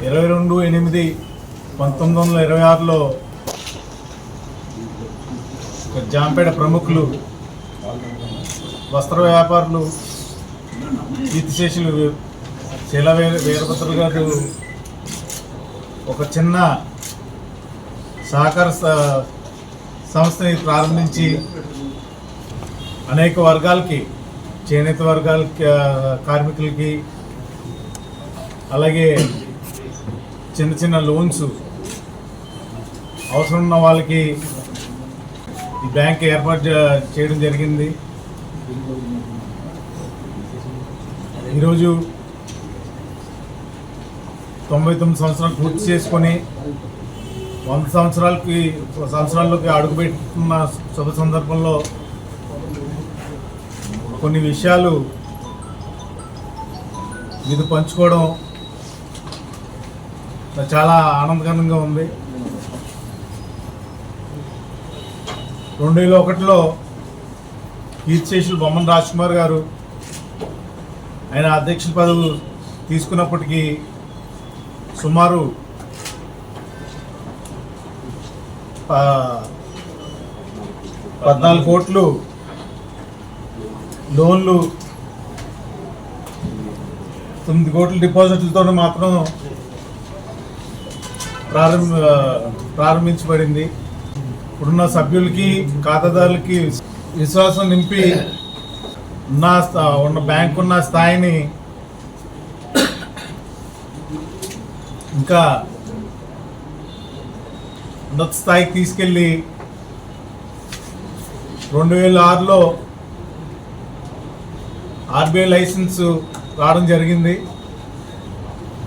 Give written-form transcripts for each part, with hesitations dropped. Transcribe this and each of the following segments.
22/8/1926లో జాంపేట ప్రముఖులు, వస్త్ర వ్యాపారులు, కీర్తిశేషులు శీలా వీరభద్ర గారు ఒక చిన్న సహకార సంస్థని ప్రారంభించి అనేక వర్గాలకి, చేనేత వర్గాలకి, కార్మికులకి, అలాగే చిన్న చిన్న లోన్స్ అవసరం ఉన్న వాళ్ళకి ఈ బ్యాంక్ ఏర్పాటు చేయడం జరిగింది. ఈరోజు 99 సంవత్సరాలు పూర్తి చేసుకొని 100 సంవత్సరాల్లోకి అడుగుపెట్టుకున్న శుభ సందర్భంలో కొన్ని విషయాలు ఇది పంచుకోవడం చాలా ఆనందకరంగా ఉంది. 2001లో కీర్తిశేషులు బొమ్మన రాజ్కుమార్ గారు ఆయన అధ్యక్షుల పదవి తీసుకున్నప్పటికీ సుమారు 14 కోట్లు లోన్లు, 9 కోట్ల డిపాజిట్లతో మాత్రం ప్రారంభించబడింది. ఇప్పుడున్న సభ్యులకి, ఖాతాదారులకి విశ్వాసం నింపి ఉన్న బ్యాంకు ఉన్న స్థాయిని ఇంకా ఉన్నత స్థాయికి తీసుకెళ్ళి 2006లో ఆర్బీఐ లైసెన్స్ రావడం జరిగింది.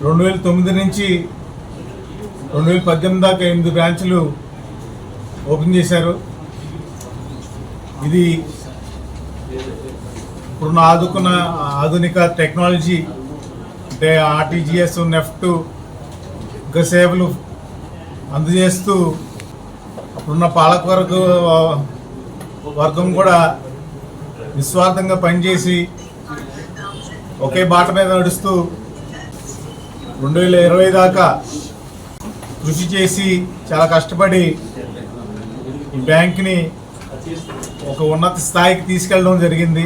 2009 నుంచి 2018 దాకా 8 బ్రాంచ్లు ఓపెన్ చేశారు. ఇది ఇప్పుడున్న ఆధునిక టెక్నాలజీ అంటే ఆర్టీజీఎస్, నెఫ్ట్ ఇంకా సేవలు అందజేస్తూ ఇప్పుడున్న వర్గం కూడా నిస్వార్థంగా పనిచేసి ఒకే బాట మీద నడుస్తూ 2020 దాకా కృషి చేసి చాలా కష్టపడి ఈ బ్యాంక్ని ఒక ఉన్నత స్థాయికి తీసుకెళ్ళడం జరిగింది.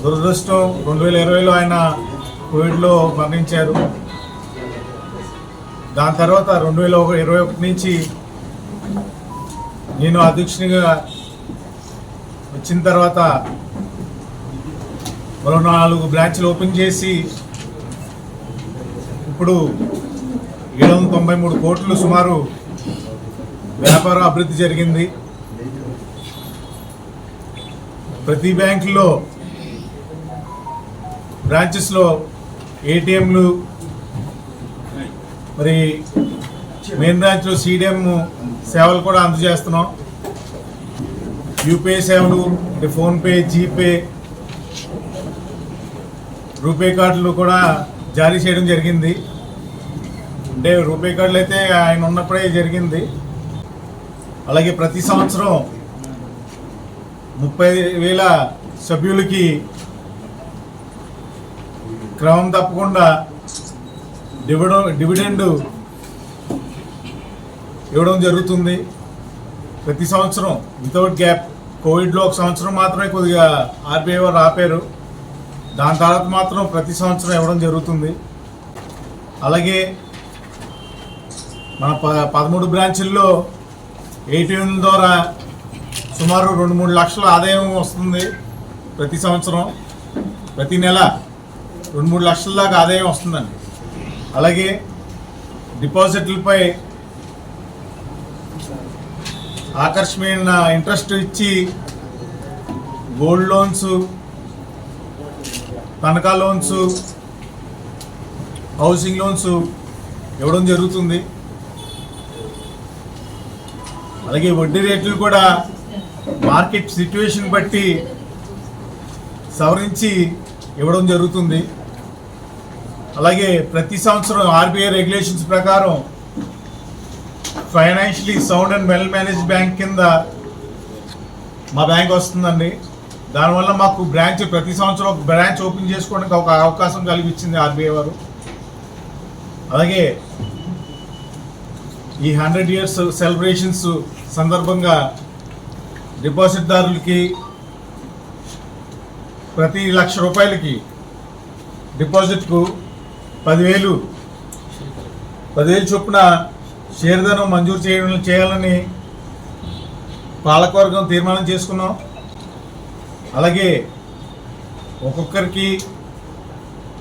దురదృష్టం 2020లో ఆయన కోవిడ్లో మరణించారు. దాని తర్వాత 2021 నుంచి నేను అధ్యక్షునిగా వచ్చిన తర్వాత మరో 4 బ్రాంచ్లు ఓపెన్ చేసి ఇప్పుడు 793 కోట్లు సుమారు వ్యాపార అభివృద్ధి జరిగింది. ప్రతి బ్యాంకులో బ్రాంచెస్లో ఏటీఎంలు, మరి మెయిన్ బ్రాంచ్లో సిడిఎం సేవలు కూడా అందజేస్తున్నాం. యూపీఐ సేవలు అంటే ఫోన్పే, జీపే, రూపే కార్డులు కూడా జారీ చేయడం జరిగింది. అంటే రూపే కార్డులు అయితే ఆయన ఉన్నప్పుడే జరిగింది. అలాగే ప్రతి సంవత్సరం 30,000 సభ్యులకి క్రమం తప్పకుండా డివిడెండ్ ఇవ్వడం జరుగుతుంది. ప్రతి సంవత్సరం వితౌట్ గ్యాప్. కోవిడ్లో 1 సంవత్సరం మాత్రమే కొద్దిగా ఆర్బీఐ వారు ఆపారు. దాని తర్వాత మాత్రం ప్రతి సంవత్సరం ఇవ్వడం జరుగుతుంది. అలాగే మన 13 బ్రాంచుల్లో ఏటీఎం ద్వారా సుమారు 2-3 లక్షల ఆదాయం వస్తుంది. ప్రతి సంవత్సరం, ప్రతి నెల 2-3 లక్షల దాకా ఆదాయం వస్తుందండి. అలాగే డిపాజిట్లపై ఆకర్షణీయమైన ఇంట్రెస్ట్ ఇచ్చి గోల్డ్ లోన్స్, తనఖా లోన్స్, హౌసింగ్ లోన్స్ ఇవ్వడం జరుగుతుంది. అలాగే వడ్డీ రేట్లు కూడా మార్కెట్ సిచ్యువేషన్ బట్టి సవరించి ఇవ్వడం జరుగుతుంది. అలాగే ప్రతి సంవత్సరం ఆర్బీఐ రెగ్యులేషన్స్ ప్రకారం financially sound and well manage bank కింద మా బ్యాంక్ వస్తుందండి. దానివల్ల మాకు బ్రాంచ్ ప్రతి సంవత్సరం ఒక బ్రాంచ్ ఓపెన్ చేసుకోవడానికి ఒక అవకాశం కలిగించింది ఆర్బీఐ వారు. అలాగే ఈ 100 years సెలబ్రేషన్స్ సందర్భంగా డిపాజిట్దారులకి ప్రతి ₹1,00,000 డిపాజిట్కు 10,000 చొప్పున షేర్ధనం మంజూరు చేయాలని పాలకవర్గం తీర్మానం చేసుకున్నాం. అలాగే ఒక్కొక్కరికి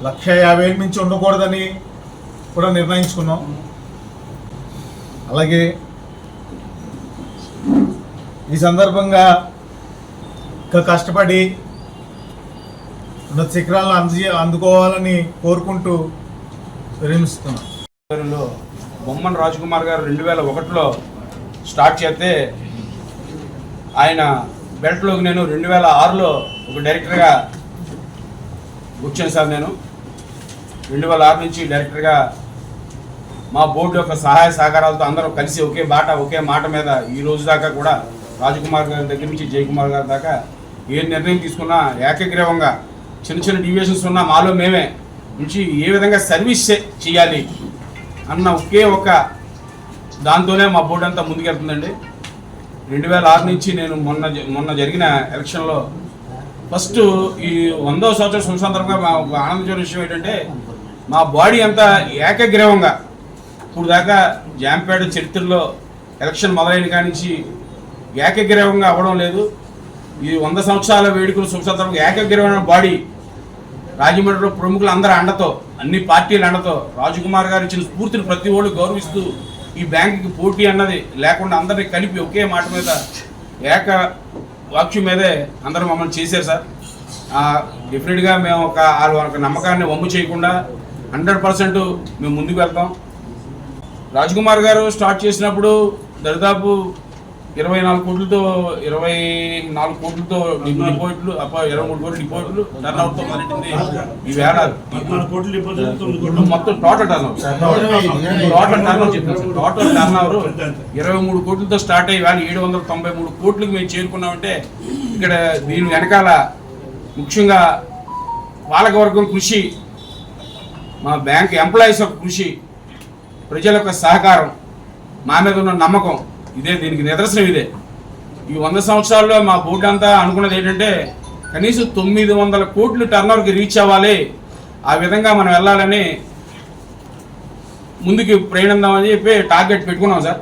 1,50,000 మించి ఉండకూడదని కూడా నిర్ణయించుకున్నాం. అలాగే ఈ సందర్భంగా ఇంకా కష్టపడి ఉన్నత శిఖరాలను అందుకోవాలని కోరుకుంటూ విరమిస్తున్నాం. బొమ్మన రాజకుమార్ గారు 2001లో స్టార్ట్ చేస్తే ఆయన బెల్ట్లోకి నేను 2006లో ఒక డైరెక్టర్గా వచ్చాను సార్. నేను 2006 నుంచి డైరెక్టర్గా మా బోర్డు యొక్క సహాయ సహకారాలతో అందరూ కలిసి ఒకే మాట మీద ఈ రోజు దాకా కూడా రాజకుమార్ గారి దగ్గర నుంచి జయకుమార్ గారి దాకా ఏ నిర్ణయం తీసుకున్నా ఏకగ్రీవంగా చిన్న డివియేషన్స్ ఉన్నా మాలో మేమే నుంచి ఏ విధంగా సర్వీస్ చేయాలి అన్న ఒకే ఒక దాంతోనే మా బోర్డు అంతా ముందుకెళ్తుందండి. 2006 నుంచి నేను మొన్న జరిగిన ఎలక్షన్లో ఫస్ట్ ఈ 100వ సంవత్సరం సందర్భంగా మా ఆనందించిన విషయం ఏంటంటే మా బాడీ అంతా ఏకగ్రీవంగా ఇప్పుడు దాకా జాంపేట చరిత్రలో ఎలక్షన్ మొదలైన కాడి నుంచి ఏకగ్రీవంగా అవ్వడం లేదు. ఈ 100 సంవత్సరాల వేడుకలు సందర్భంగా ఏకగ్రీవమైన బాడీ రాజమండ్రిలో ప్రముఖులు అందరి అండతో అన్ని పార్టీల అండతో రాజకుమార్ గారు ఇచ్చిన స్ఫూర్తిని ప్రతి ఒళ్ళు గౌరవిస్తూ ఈ బ్యాంకుకి పోటీ అన్నది లేకుండా అందరినీ కలిపి ఒకే మాట మీద ఏక వాక్యం మీదే అందరూ మమ్మల్ని చేశారు సార్. డెఫినెట్గా మేము ఒక నమ్మకాన్ని వమ్ము చేయకుండా 100% మేము ముందుకు వెళ్తాం. రాజకుమార్ గారు స్టార్ట్ చేసినప్పుడు దాదాపు 24 కోట్లతో డిపాజిట్లు 23 కోట్ల డిపాజిట్లు టర్న్అవుట్తో మొదలెట్టింది. ఈ వేళ మొత్తం టోటల్ టర్న్అవర్ చెప్పాను. టోటల్ టర్న్అవర్ 23 కోట్లతో స్టార్ట్ అయ్యి వేళ 793 కోట్లకు మేము చేరుకున్నామంటే ఇక్కడ దీని వెనకాల ముఖ్యంగా పాలకవర్గం కృషి, మా బ్యాంక్ ఎంప్లాయీస్ యొక్క కృషి, ప్రజల యొక్క సహకారం, మా మీద ఉన్న నమ్మకం ఇదే దీనికి నిదర్శనం. ఇదే ఈ 100 సంవత్సరాల్లో మా బోర్డు అంతా అనుకున్నది ఏంటంటే కనీసం 900 కోట్లు టర్నోవర్కి రీచ్ అవ్వాలి, ఆ విధంగా మనం వెళ్ళాలని ముందుకు ప్రయాణిద్దామని చెప్పి టార్గెట్ పెట్టుకున్నాం సార్.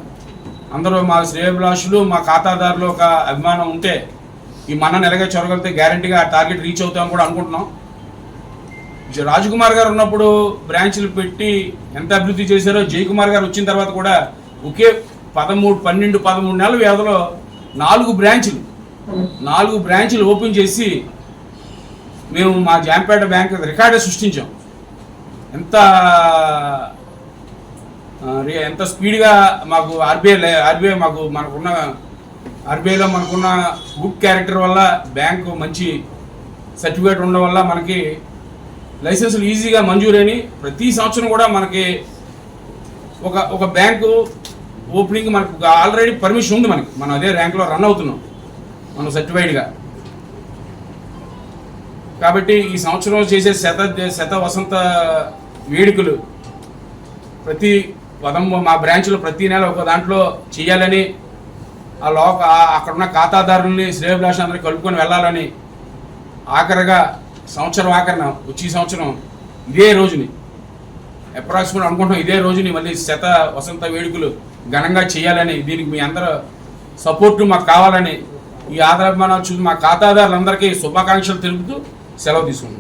అందరూ మా శ్రేయోభిలాషులు మా ఖాతాదారులు ఒక అభిమానం ఉంటే ఈ మన నెలగా చొరగలితే గ్యారంటీగా ఆ టార్గెట్ రీచ్ అవుతామని కూడా అనుకుంటున్నాం. రాజకుమార్ గారు ఉన్నప్పుడు బ్రాంచ్లు పెట్టి ఎంత అభివృద్ధి చేశారో జయకుమార్ గారు వచ్చిన తర్వాత కూడా ఒకే 13 నెలల వ్యవధిలో 4 బ్రాంచ్లు ఓపెన్ చేసి మేము మా జాంపేట బ్యాంక్ రికార్డే సృష్టించాం. ఎంత స్పీడ్గా మాకు ఆర్బీఐ ఆర్బీఐలో మనకున్న గుడ్ క్యారెక్టర్ వల్ల బ్యాంకు మంచి సర్టిఫికేట్ ఉండడం వల్ల మనకి లైసెన్సులు ఈజీగా మంజూరైన ప్రతి సంవత్సరం కూడా మనకి ఒక బ్యాంకు ఓపెనింగ్ మనకు ఆల్రెడీ పర్మిషన్ ఉంది. మనం అదే ర్యాంక్లో రన్ అవుతున్నాం మనం సర్టిఫైడ్గా. కాబట్టి ఈ సంవత్సరం చేసే శత వసంత వేడుకలు ప్రతి మా బ్రాంచ్లో ప్రతి నెల ఒక దాంట్లో చేయాలని అక్కడున్న ఖాతాదారుల్ని శ్రేయోభిలాషులు అందరినీ కలుపుకొని వెళ్ళాలని ఆఖరిగా సంవత్సరం ఆఖరిన వచ్చే సంవత్సరం ఇదే రోజుని అప్రాక్సిమేట్ అనుకుంటున్నాం ఇదే రోజుని మళ్ళీ శత వసంత వేడుకలు ఘనంగా చేయాలని, దీనికి మీ అందరూ సపోర్టు మాకు కావాలని ఈ ఆదరాభిమానాలు చూసి మా ఖాతాదారులందరికీ శుభాకాంక్షలు తెలుపుతూ సెలవు తీసుకుంటాం.